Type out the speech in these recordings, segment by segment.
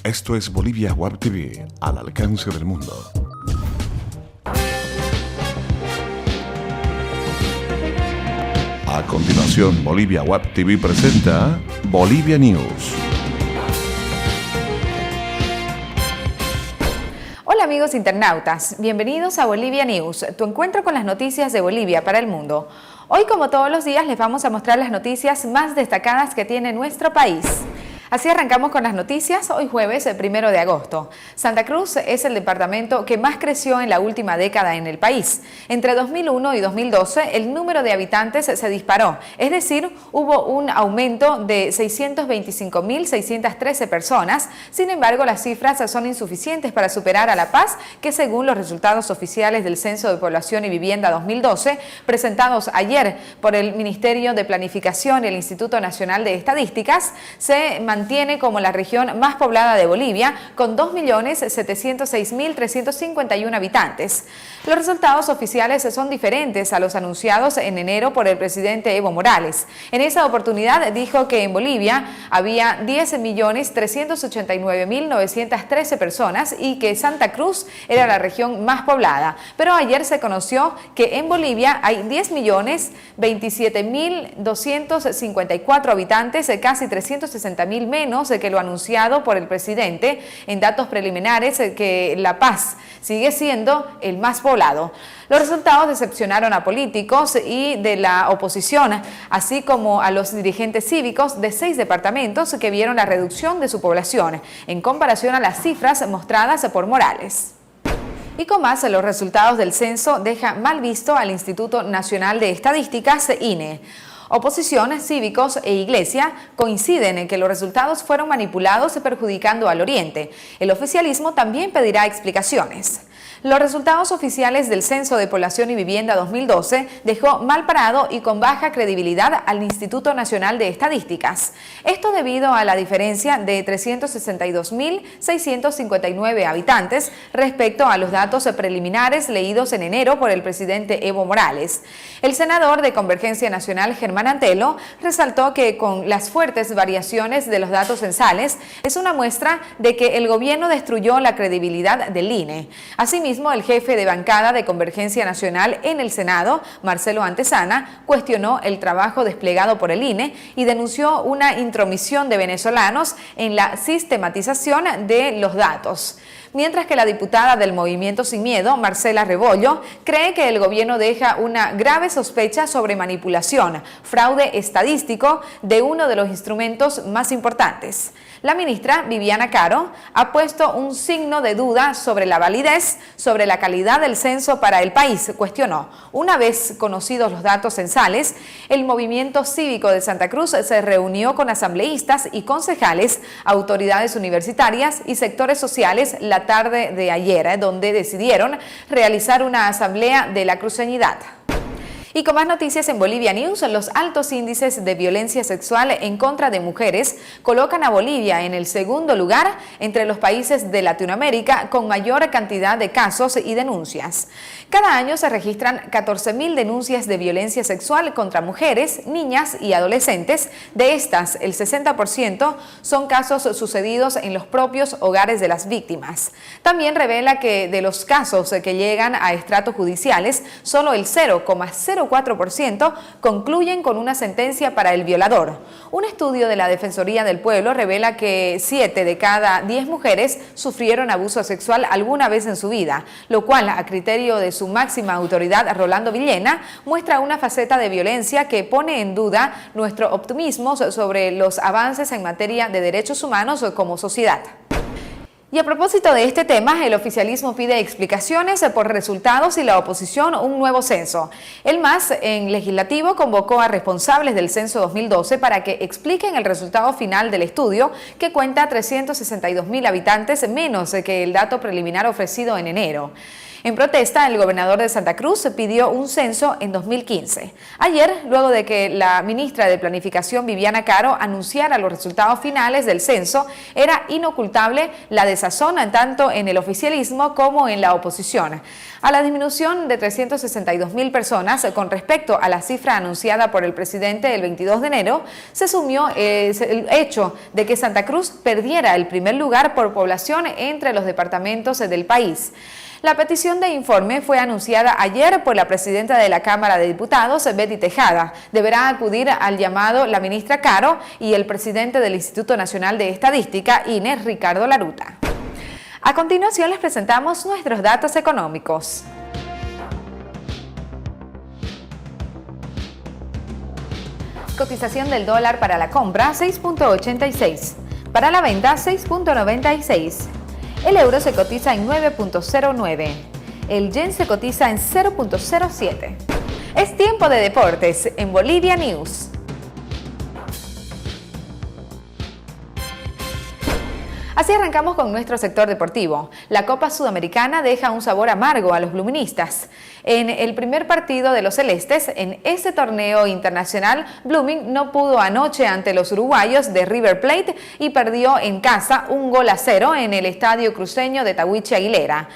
Esto es Bolivia Web TV, al alcance del mundo. A continuación, Bolivia Web TV presenta Bolivia News. Hola amigos internautas, bienvenidos a Bolivia News, tu encuentro con las noticias de Bolivia para el mundo. Hoy, como todos los días, les vamos a mostrar las noticias más destacadas que tiene nuestro país. Así arrancamos con las noticias, hoy jueves, el 1 de agosto. Santa Cruz es el departamento que más creció en la última década en el país. Entre 2001 y 2012, el número de habitantes se disparó, es decir, hubo un aumento de 625.613 personas. Sin embargo, las cifras son insuficientes para superar a La Paz, que según los resultados oficiales del Censo de Población y Vivienda 2012, presentados ayer por el Ministerio de Planificación y el Instituto Nacional de Estadísticas, se mantiene como la región más poblada de Bolivia, con 2.706.351 habitantes. Los resultados oficiales son diferentes a los anunciados en enero por el presidente Evo Morales. En esa oportunidad dijo que en Bolivia había 10.389.913 personas y que Santa Cruz era la región más poblada. Pero ayer se conoció que en Bolivia hay 10.027.254 habitantes, casi 360.000 menos que lo anunciado por el presidente. En datos preliminares, que La Paz sigue siendo el más poblado. Los resultados decepcionaron a políticos y de la oposición, así como a los dirigentes cívicos de 6 departamentos que vieron la reducción de su población en comparación a las cifras mostradas por Morales. Y con más, los resultados del censo deja mal visto al Instituto Nacional de Estadísticas, INE. Oposición, cívicos e iglesia coinciden en que los resultados fueron manipulados perjudicando al Oriente. El oficialismo también pedirá explicaciones. Los resultados oficiales del Censo de Población y Vivienda 2012 dejó mal parado y con baja credibilidad al Instituto Nacional de Estadísticas. Esto debido a la diferencia de 362.659 habitantes respecto a los datos preliminares leídos en enero por el presidente Evo Morales. El senador de Convergencia Nacional, Germán Antelo, resaltó que con las fuertes variaciones de los datos censales es una muestra de que el gobierno destruyó la credibilidad del INE. Asimismo, el jefe de bancada de Convergencia Nacional en el Senado, Marcelo Antesana, cuestionó el trabajo desplegado por el INE y denunció una intromisión de venezolanos en la sistematización de los datos. Mientras que la diputada del Movimiento Sin Miedo, Marcela Rebollo, cree que el gobierno deja una grave sospecha sobre manipulación, fraude estadístico de uno de los instrumentos más importantes. La ministra Viviana Caro ha puesto un signo de duda sobre la validez, sobre la calidad del censo para el país. Cuestionó, una vez conocidos los datos censales, el movimiento cívico de Santa Cruz se reunió con asambleístas y concejales, autoridades universitarias y sectores sociales la tarde de ayer, donde decidieron realizar una asamblea de la cruceñidad. Y con más noticias en Bolivia News, los altos índices de violencia sexual en contra de mujeres colocan a Bolivia en el segundo lugar entre los países de Latinoamérica con mayor cantidad de casos y denuncias. Cada año se registran 14.000 denuncias de violencia sexual contra mujeres, niñas y adolescentes. De estas, el 60% son casos sucedidos en los propios hogares de las víctimas. También revela que de los casos que llegan a estratos judiciales, solo el 0,04% concluyen con una sentencia para el violador. Un estudio de la Defensoría del Pueblo revela que 7 de cada 10 mujeres sufrieron abuso sexual alguna vez en su vida, lo cual, a criterio de su máxima autoridad, Rolando Villena, muestra una faceta de violencia que pone en duda nuestro optimismo sobre los avances en materia de derechos humanos como sociedad. Y a propósito de este tema, el oficialismo pide explicaciones por resultados y la oposición un nuevo censo. El MAS, en legislativo, convocó a responsables del censo 2012 para que expliquen el resultado final del estudio, que cuenta 362.000 habitantes menos que el dato preliminar ofrecido en enero. En protesta, el gobernador de Santa Cruz pidió un censo en 2015. Ayer, luego de que la ministra de Planificación, Viviana Caro, anunciara los resultados finales del censo, era inocultable la desazón tanto en el oficialismo como en la oposición. A la disminución de 362.000 personas con respecto a la cifra anunciada por el presidente el 22 de enero, se sumió el hecho de que Santa Cruz perdiera el primer lugar por población entre los departamentos del país. La petición de informe fue anunciada ayer por la presidenta de la Cámara de Diputados, Betty Tejada. Deberá acudir al llamado la ministra Caro y el presidente del Instituto Nacional de Estadística, INE, Ricardo Laruta. A continuación les presentamos nuestros datos económicos. Cotización del dólar para la compra 6.86, para la venta 6.96. El euro se cotiza en 9.09. El yen se cotiza en 0.07. Es tiempo de deportes en Bolivia News. Así arrancamos con nuestro sector deportivo. La Copa Sudamericana deja un sabor amargo a los bluministas. En el primer partido de los celestes, en ese torneo internacional, Blooming no pudo anoche ante los uruguayos de River Plate y perdió en casa 1-0 en el estadio cruceño de Tahuichi Aguilera.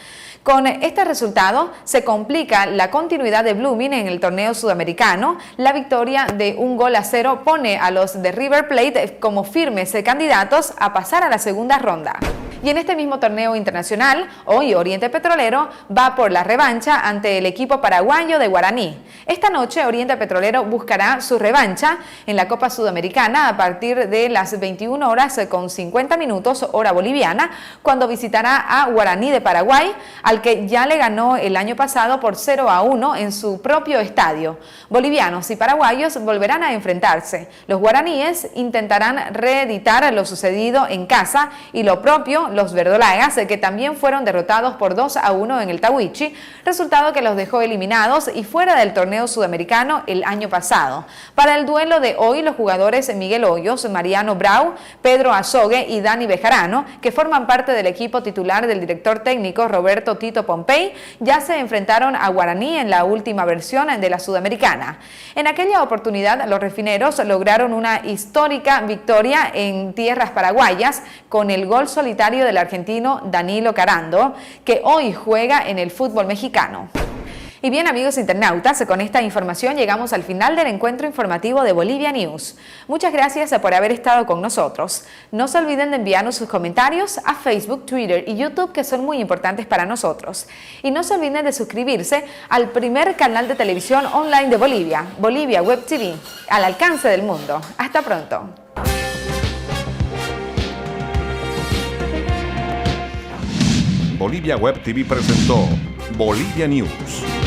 Con este resultado se complica la continuidad de Blooming en el torneo sudamericano. La victoria de 1-0 pone a los de River Plate como firmes candidatos a pasar a la segunda ronda. Y en este mismo torneo internacional, hoy Oriente Petrolero va por la revancha ante el equipo paraguayo de Guaraní. Esta noche Oriente Petrolero buscará su revancha en la Copa Sudamericana a partir de las 21 horas con 50 minutos hora boliviana, cuando visitará a Guaraní de Paraguay, al que ya le ganó el año pasado por 0-1 en su propio estadio. Bolivianos y paraguayos volverán a enfrentarse. Los guaraníes intentarán reeditar lo sucedido en casa y lo propio los verdolagas, que también fueron derrotados por 2-1 en el Tahuichi, resultado que los dejó eliminados y fuera del torneo sudamericano el año pasado. Para el duelo de hoy, los jugadores Miguel Hoyos, Mariano Brau, Pedro Azogue y Dani Bejarano, que forman parte del equipo titular del director técnico Roberto Tito Pompey, ya se enfrentaron a Guaraní en la última versión de la Sudamericana. En aquella oportunidad, los refineros lograron una histórica victoria en tierras paraguayas con el gol solitario del argentino Danilo Carando, que hoy juega en el fútbol mexicano. Y bien, amigos internautas, con esta información llegamos al final del encuentro informativo de Bolivia News. Muchas gracias por haber estado con nosotros. No se olviden de enviarnos sus comentarios a Facebook, Twitter y YouTube, que son muy importantes para nosotros. Y no se olviden de suscribirse al primer canal de televisión online de Bolivia, Bolivia Web TV, al alcance del mundo. Hasta pronto. Bolivia Web TV presentó Bolivia News.